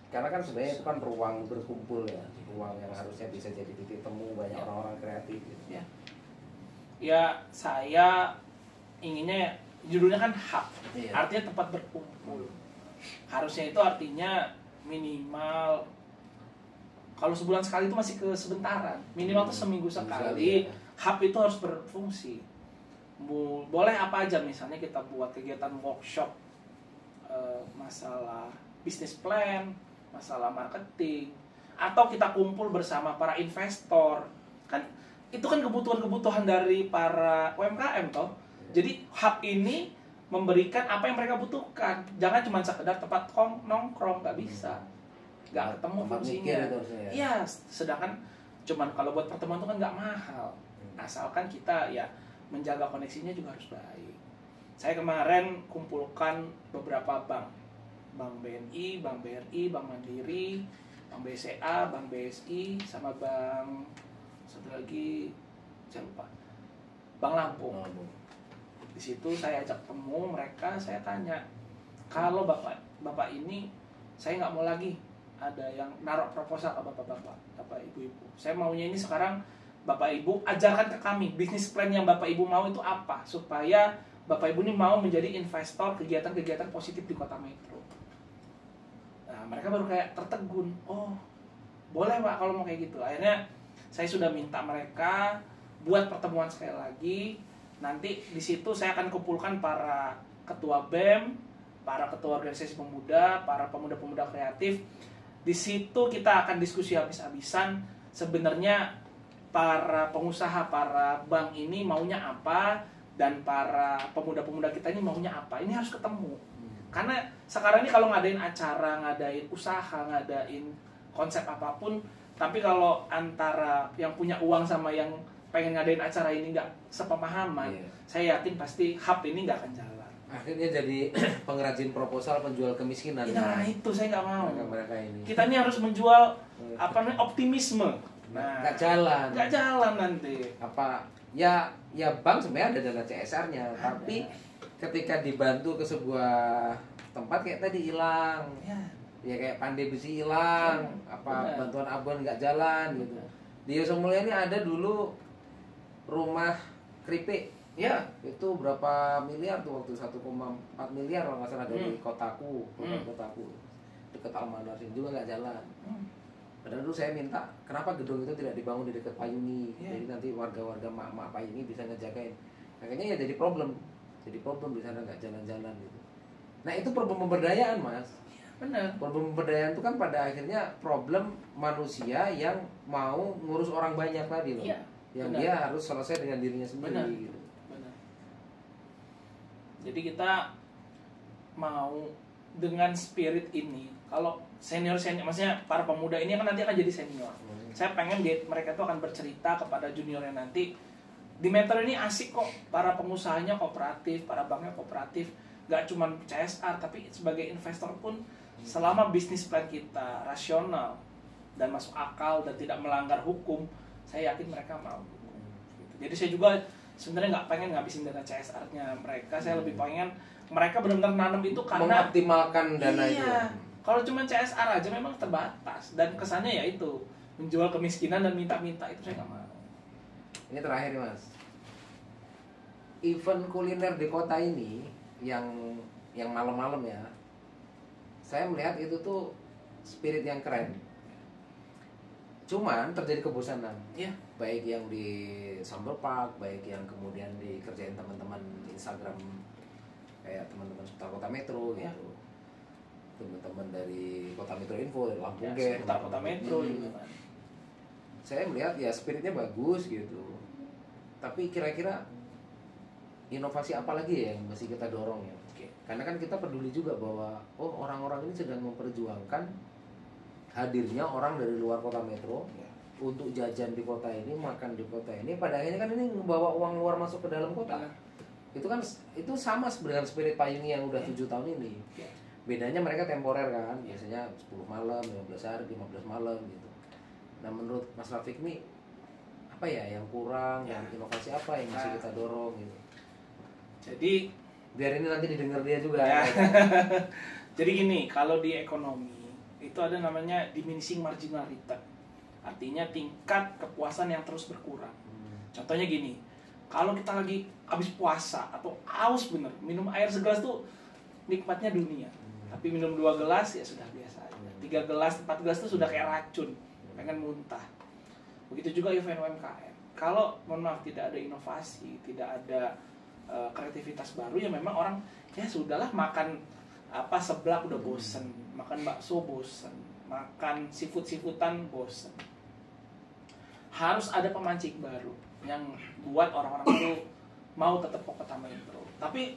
karena kan sebenarnya itu kan ruang berkumpul ya, ruang yang harusnya bisa jadi titik temu banyak orang-orang kreatif gitu. Ya saya inginnya judulnya kan hub, artinya tempat berkumpul. Harusnya itu artinya minimal kalau sebulan sekali itu masih kesebentaran, minimal tuh seminggu sekali. Hub itu harus berfungsi. Boleh apa aja, misalnya kita buat kegiatan workshop masalah bisnis plan, masalah marketing, atau kita kumpul bersama para investor. Kan itu kan kebutuhan-kebutuhan dari para UMKM toh. Jadi hub ini memberikan apa yang mereka butuhkan. Jangan cuma sekedar tempat nongkrong, nggak bisa. Nggak ketemu fungsinya. Iya, sedangkan cuman kalau buat pertemuan itu kan nggak mahal. Asalkan kita ya menjaga koneksinya juga harus baik. Saya kemarin kumpulkan beberapa bank BNI, Bank BRI, Bank Mandiri, Bank BCA, Bank BSI, sama Bank satu lagi saya lupa, Bank Lampung. Di situ saya ajak temu mereka, saya tanya, kalau bapak ini saya nggak mau lagi ada yang naruh proposal ke bapak ibu-ibu. Saya maunya ini sekarang bapak ibu ajarkan ke kami bisnis plan yang bapak ibu mau itu apa, supaya bapak ibu ini mau menjadi investor kegiatan-kegiatan positif di kota metro. Nah mereka baru kayak tertegun, oh boleh pak kalau mau kayak gitu. Akhirnya saya sudah minta mereka buat pertemuan sekali lagi. Nanti di situ saya akan kumpulkan para ketua BEM, para ketua organisasi pemuda, para pemuda-pemuda kreatif. Di situ kita akan diskusi habis-habisan sebenarnya para pengusaha, para bank ini maunya apa, dan para pemuda-pemuda kita ini maunya apa. Ini harus ketemu. Karena sekarang ini kalau ngadain acara, ngadain usaha, ngadain konsep apapun, tapi kalau antara yang punya uang sama yang pengen ngadain acara ini nggak sepemahaman, saya yakin pasti hub ini nggak akan jalan. Akhirnya jadi pengrajin proposal penjual kemiskinan. Nah itu saya nggak mau. Mereka ini. Kita ini harus menjual optimisme. Nah nggak jalan. Nggak jalan nanti. Apa ya bank sebenarnya ada dana CSR-nya, tapi ketika dibantu ke sebuah tempat kayak tadi hilang. Ya kayak Pandai Besi hilang, bantuan abon nggak jalan gitu. Di Yosomulyo ini ada dulu rumah keripik. Ya. Itu berapa miliar tuh waktu 1,4 miliar kalau nggak salah dari kotaku, dekat Almanar juga nggak jalan. Padahal dulu saya minta, kenapa gedung itu tidak dibangun di dekat Payuni? Jadi nanti warga-warga mak-mak Payuni bisa ngejagain. Akhirnya ya jadi problem. jadi problem di sana, nggak jalan-jalan gitu. Nah itu problem pemberdayaan Mas. Benar. Problem pemberdayaan itu kan pada akhirnya problem manusia yang mau ngurus orang banyak tadi loh. Iya, Yang benar. dia harus selesai dengan dirinya sendiri Benar. gitu. Benar. Jadi kita mau dengan spirit ini, kalau senior maksudnya para pemuda ini kan nanti akan jadi senior. Saya pengen mereka tuh akan bercerita kepada juniornya nanti, di Metro ini asik kok, para pengusahanya kooperatif, para banknya kooperatif, nggak cuma CSR tapi sebagai investor pun selama bisnis plan kita rasional dan masuk akal dan tidak melanggar hukum, saya yakin mereka mau. Jadi saya juga sebenarnya nggak pengen ngabisin dana CSR-nya mereka, saya lebih pengen mereka benar-benar nanam itu karena mengoptimalkan dana itu. iya, kalau cuma CSR aja memang terbatas dan kesannya ya itu menjual kemiskinan dan minta-minta, itu saya nggak mau. Ini terakhir nih Mas, event kuliner di kota ini yang malam-malam ya, saya melihat itu tuh spirit yang keren. Cuman terjadi kebosanan. Iya. Baik yang di Summer Park, baik yang kemudian dikerjain teman-teman Instagram kayak teman-teman seputar Kota Metro gitu. Ya. Teman-teman dari Kota Metro Info, Lampung Ya, seputar Kota Metro gitu kan. Saya melihat ya spiritnya bagus gitu. Tapi kira-kira inovasi apa lagi ya yang mesti kita dorong ya? Karena kan kita peduli juga bahwa orang-orang ini sedang memperjuangkan hadirnya orang dari luar Kota Metro ya, untuk jajan di kota ini, makan di kota ini. Pada akhirnya kan ini membawa uang luar masuk ke dalam kota. Itu kan itu sama dengan spirit Payungi yang udah 7 tahun ini. Bedanya mereka temporer kan, biasanya 10 malam, 15 hari, 15 malam gitu. Nah menurut Mas Rafiq nih apa ya yang kurang, dan inovasi apa yang mesti kita dorong gitu? Jadi biar ini nanti didengar dia juga. Ya. Jadi gini, kalau di ekonomi itu ada namanya diminishing marginal return. Artinya tingkat kepuasan yang terus berkurang. Contohnya gini, kalau kita lagi habis puasa atau haus bener, minum air segelas tuh nikmatnya dunia. Tapi minum 2 gelas ya sudah biasa aja. 3 gelas, 4 gelas tuh sudah kayak racun, pengen muntah. Begitu juga event UMKM. Kalau mohon maaf tidak ada inovasi, tidak ada kreativitas baru, ya memang orang ya sudahlah, makan apa seblak udah bosen, makan bakso bosen, makan seafood-seafoodan bosen. Harus ada pemancing baru yang buat orang-orang itu mau tetap ke Kota Metro. Tapi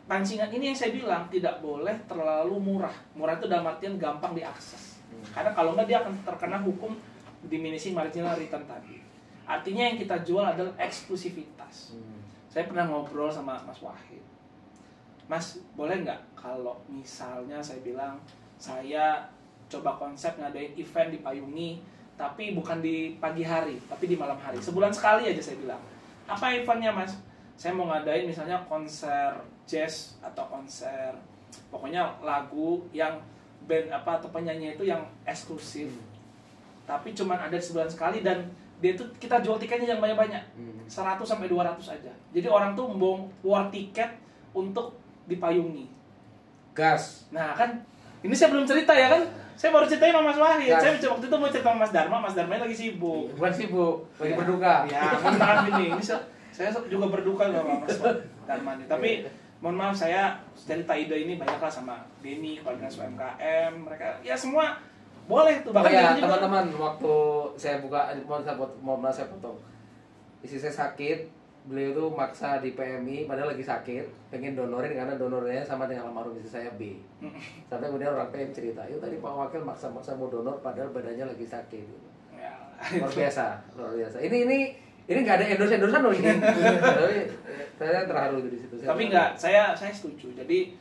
pancingan ini yang saya bilang tidak boleh terlalu murah. Murah itu dalam artian gampang diakses. Karena kalau enggak dia akan terkena hukum diminishing marginal return tadi. Artinya yang kita jual adalah eksklusivitas. Saya pernah ngobrol sama Mas Wahid. Mas, boleh nggak kalau misalnya saya bilang saya coba konsep ngadain event di Payungi, tapi bukan di pagi hari, tapi di malam hari. Sebulan sekali aja saya bilang. Apa eventnya Mas? Saya mau ngadain misalnya konser jazz atau konser, pokoknya lagu yang band apa atau penyanyi itu yang eksklusif. Tapi cuman ada sebulan sekali dan dia tuh kita jual tiketnya yang banyak-banyak. 100 sampai 200 aja. Jadi orang tuh mau war tiket untuk dipayungi. Gas. Nah, kan ini saya belum cerita ya kan? Saya baru ceritain sama Mas Wahid. Saya waktu itu mau cerita sama Mas Dharma lagi sibuk. Bukan sibuk, lagi berduka. Ya, maaf ini saya juga berduka sama Mas Dharma ini. Tapi mohon maaf, saya cerita ide ini banyaklah sama Denny, koordinasi UMKM, mereka ya semua boleh tuh. Bahkan ya teman-teman, waktu saya buka mau saya potong, istri saya sakit, beliau tuh maksa di PMI padahal lagi sakit, pengen donorin karena donornya sama dengan almarhum istri saya B. Sampai kemudian orang PM cerita, itu tadi Pak Wakil maksa-maksa mau donor padahal badannya lagi sakit. Ya, luar biasa. Ini nggak ada endorse-endorsean loh ini. Tapi saya terharu di situ. Tapi nggak, saya setuju. Jadi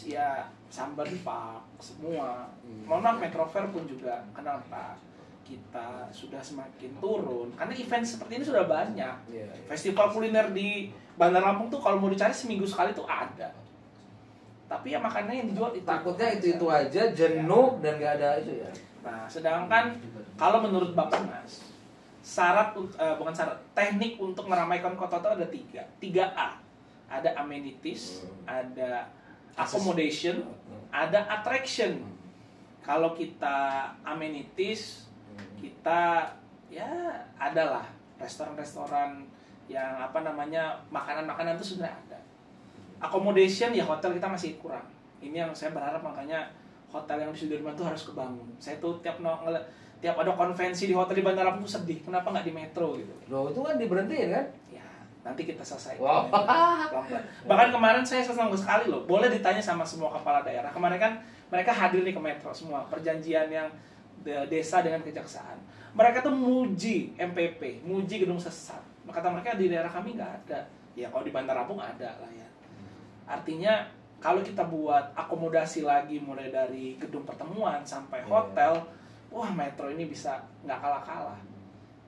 ya Sambar Park semua. Mohon maaf, Metro Fair pun juga. Kenapa kita sudah semakin turun? Karena event seperti ini sudah banyak. Festival kuliner di Bandar Lampung tuh kalau mau dicari seminggu sekali tuh ada. Tapi ya makanannya yang dijual itu. Takutnya itu aja, jenuh dan nggak ada itu ya. Nah, sedangkan kalau menurut Bapak Mas, bukan syarat, teknik untuk meramaikan kota itu ada 3A. Ada amenities, ada accommodation, ada attraction. Kalau kita amenities, kita ya adalah restoran-restoran yang apa namanya makanan-makanan itu sudah ada. Accommodation ya hotel kita masih kurang. Ini yang saya berharap, makanya hotel yang di Sudirman itu harus kebangun. Saya tuh tiap ada konvensi di hotel di Bandara tuh sedih, kenapa nggak di metro gitu. Loh itu kan diberhentiin kan? Ya nanti kita selesai. Wow. Bahkan kemarin saya senang sekali loh, boleh ditanya sama semua kepala daerah. Kemarin kan mereka hadir nih ke metro semua, perjanjian yang desa dengan kejaksaan. Mereka tuh muji MPP, muji gedung sesat. Kata mereka di daerah kami nggak ada. Ya kalau di Bandar Lampung ada lah ya. Artinya kalau kita buat akomodasi lagi mulai dari gedung pertemuan sampai hotel, wah metro ini bisa nggak kalah-kalah.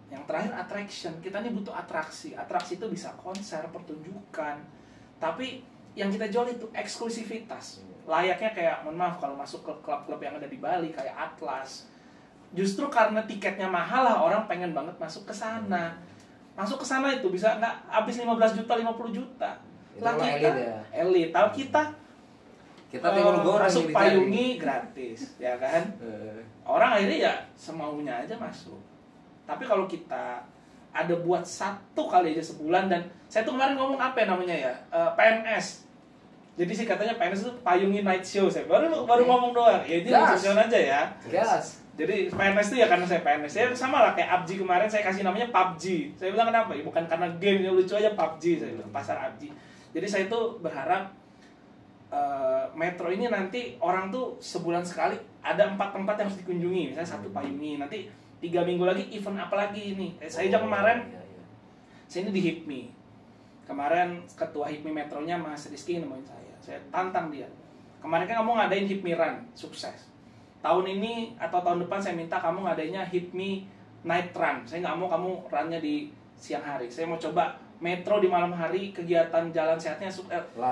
Yang terakhir attraction, kita ini butuh atraksi. Atraksi itu bisa konser, pertunjukan. Tapi yang kita jual itu eksklusivitas. Layaknya kayak, mohon maaf kalau masuk ke klub-klub yang ada di Bali kayak Atlas. Justru karena tiketnya mahal lah orang pengen banget masuk ke sana. Masuk ke sana itu bisa nggak habis 15 juta, 50 juta. Lah kita elit. Tahu kita tinggal goreng masuk payungi gratis, ya kan? Orang akhirnya ya semaunya aja masuk. Tapi kalau kita ada buat 1 kali aja sebulan, dan saya tuh kemarin ngomong apa ya namanya ya, PNS. Jadi sih katanya PNS itu payungi night show. Saya baru ngomong doang. Ya ini lucu aja ya. Gas. Jadi PNS itu ya karena saya PNS. Ya sama lah kayak PUBG kemarin saya kasih namanya PUBG. Saya bilang kenapa? Ya bukan karena game yang lucu aja, PUBG saya bilang, pasar PUBG. Jadi saya tuh berharap metro ini nanti orang tuh sebulan sekali ada 4 tempat yang harus dikunjungi. Misalnya 1 payungi, nanti 3 minggu lagi event apa lagi ini. Saya aja kemarin saya ini di HIPMI. Kemarin ketua HIPMI metronya Mas Rizky nemuin saya. Saya tantang dia. Kemarin kan kamu ngadain HIPMI Run, sukses. Tahun ini atau tahun depan saya minta kamu ngadainnya HIPMI Night Run. Saya nggak mau kamu runnya di siang hari. Saya mau coba metro di malam hari, kegiatan jalan sehatnya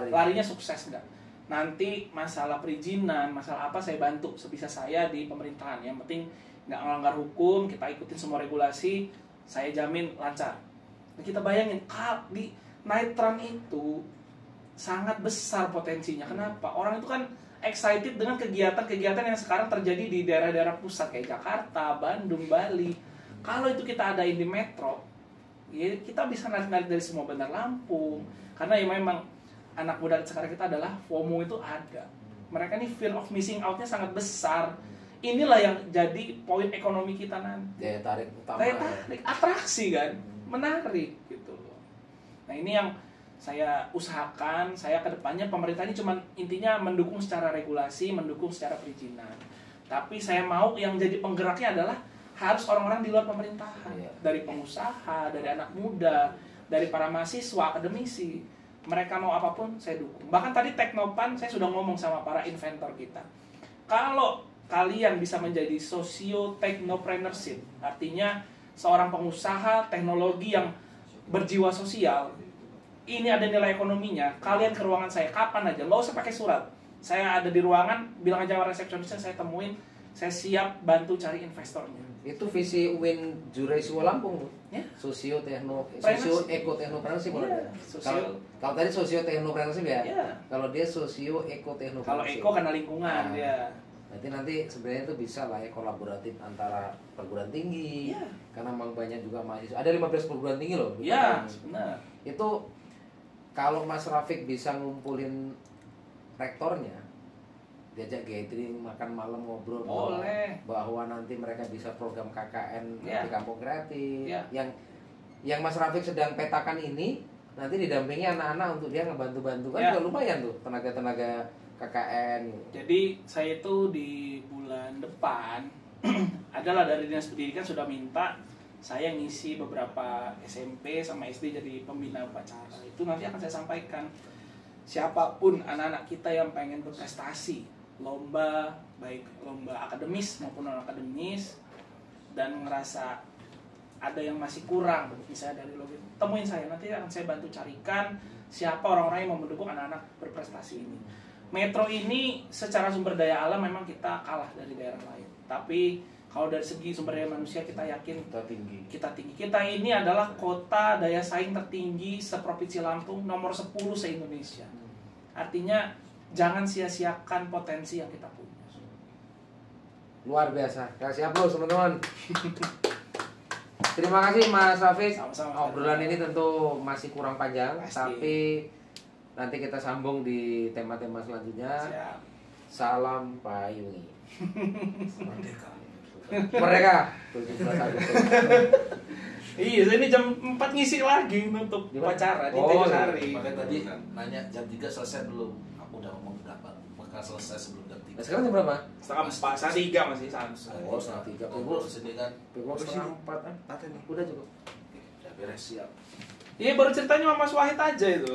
larinya sukses nggak. Nanti masalah perizinan, masalah apa saya bantu sebisa saya di pemerintahan. Yang penting nggak melanggar hukum, kita ikutin semua regulasi, saya jamin lancar. Nah, kita bayangin di night run itu sangat besar potensinya. Kenapa? Orang itu kan excited dengan kegiatan-kegiatan yang sekarang terjadi di daerah-daerah pusat kayak Jakarta, Bandung, Bali. Kalau itu kita adain di metro, ya kita bisa narik-narik dari semua Bandar Lampung. Karena ya memang anak muda sekarang kita adalah FOMO itu ada. Mereka ini fear of missing out-nya sangat besar. Inilah yang jadi poin ekonomi kita nanti. Daya tarik utama. Daya tarik, atraksi kan, menarik gitu loh. Nah ini yang saya usahakan, saya kedepannya pemerintah ini cuma intinya mendukung secara regulasi, mendukung secara perizinan. Tapi saya mau yang jadi penggeraknya adalah harus orang-orang di luar pemerintahan, dari pengusaha, dari anak muda, dari para mahasiswa, akademisi. Mereka mau apapun saya dukung. Bahkan tadi Teknopan saya sudah ngomong sama para inventor kita. Kalau kalian bisa menjadi socio-technopreneurship, artinya seorang pengusaha teknologi yang berjiwa sosial, ini ada nilai ekonominya, kalian ke ruangan saya kapan aja, nggak usah pakai surat. Saya ada di ruangan, bilang aja sama resepsionisnya, saya temuin, saya siap bantu cari investornya. Itu visi UIN Jurusan Lampung, ya? Socio-ekoteknopreneurship. Ya, kalau tadi socio-teknopreneurship ya? Ya. Kalau dia socio-ekoteknopreneurship. Kalau eko karena lingkungan, ya. Berarti nanti sebenarnya itu bisa lah ya kolaboratif antara perguruan tinggi, karena memang banyak juga mahasiswa. Ada 15 perguruan tinggi loh. Iya, benar. Itu kalau Mas Rafiq bisa ngumpulin rektornya, diajak gathering, makan malam, ngobrol, bahwa nanti mereka bisa program KKN di Kampung Kreatif. Yang Mas Rafiq sedang petakan ini, nanti didampingi anak-anak untuk dia ngebantu-bantu kan juga lumayan tuh tenaga-tenaga KKN. Jadi saya itu di bulan depan adalah dari Dinas Pendidikan sudah minta saya ngisi beberapa SMP sama SD jadi pembina upacara. Itu nanti akan saya sampaikan. Siapapun anak-anak kita yang pengen berprestasi, lomba, baik lomba akademis maupun non-akademis, dan ngerasa ada yang masih kurang, misalnya dari logik, temuin saya, nanti akan saya bantu carikan siapa orang-orang yang mau mendukung anak-anak berprestasi ini. Metro ini secara sumber daya alam memang kita kalah dari daerah lain. Tapi kalau dari segi sumber daya manusia kita yakin kita tinggi. Kita ini adalah kota daya saing tertinggi seprovinsi Lampung, nomor 10 se-Indonesia. Artinya jangan sia-siakan potensi yang kita punya. Luar biasa. Kasih aplaus teman-teman. Terima kasih Mas Rafiq. Sama-sama. Obrolan ini tentu masih kurang panjang, Pasti. tapi nanti kita sambung di tema-tema selanjutnya. Siap. Salam payungi. Merdeka. Merdeka. 17 Agustus. Iya, ini jam 4 ngisi lagi nutup Di mana? upacara di Oh, Tegasari. Makanya tadi nanya jam 3 selesai belum? Aku udah ngomong dapat bakal selesai sebelum jam 3. Nah, sekarang jam berapa? Setengah 4, setengah 3 masih Oh, setengah 3. Ngobrol sini kan. Pukul setengah 4 kan? Nanti nih. Udah cukup. Udah beres siap. Iya, baru ceritanya sama Mas Wahid aja itu.